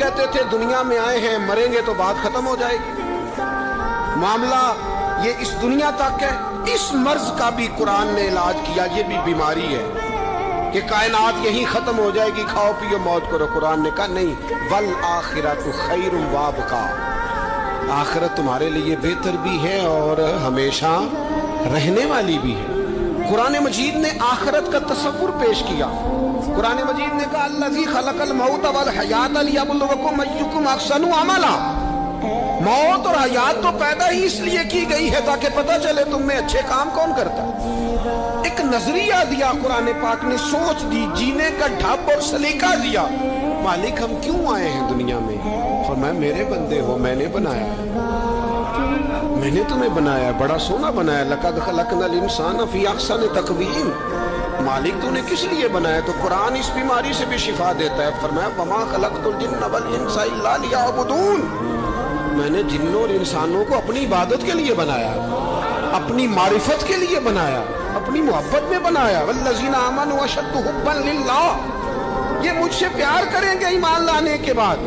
کہتے تھے دنیا میں آئے ہیں مریں گے تو بات ختم ہو جائے گی. معاملہ یہ اس دنیا تک ہے. اس مرض کا بھی قرآن نے علاج کیا. یہ بھی بیماری ہے کہ کائنات یہیں ختم ہو جائے گی, کھاؤ پیو موت کرو. قرآن نے کہا نہیں, والآخرۃ خیر وابقا, آخرت تمہارے لیے بہتر بھی ہے اور ہمیشہ رہنے والی بھی ہے. قرآن مجید نے آخرت کا تصور پیش کیا. قرآن مجید نے کہا الذی خلق الموت والحیات لیبلوکم ایکم احسن عملا. موت اور حیات تو پیدا ہی اس لیے کی گئی ہے تاکہ پتہ چلے تم میں اچھے کام کون کرتا ہے. ایک نظریہ دیا قرآن پاک نے, سوچ دی, جینے کا ڈھب اور سلیقہ دیا. مالک ہم کیوں آئے ہیں دنیا میں؟ فرمایا میرے بندے ہو, میں نے بنایا ہے, میں نے تمہیں بنایا, بڑا سونا بنایا. لقد خلقنا الانسان فی احسن تقویم. مالک تو نے کس لیے بنایا؟ تو قرآن اس بیماری سے بھی شفا دیتا ہے. فرمایا وما خلقت الجن والانس الا لیعبدون. میں نے جنوں اور انسانوں کو اپنی عبادت کے لیے بنایا, اپنی معرفت کے لیے بنایا, اپنی محبت میں بنایا. والذین آمنوا اشد حبا للہ, یہ مجھ سے پیار کریں گے ایمان لانے کے بعد.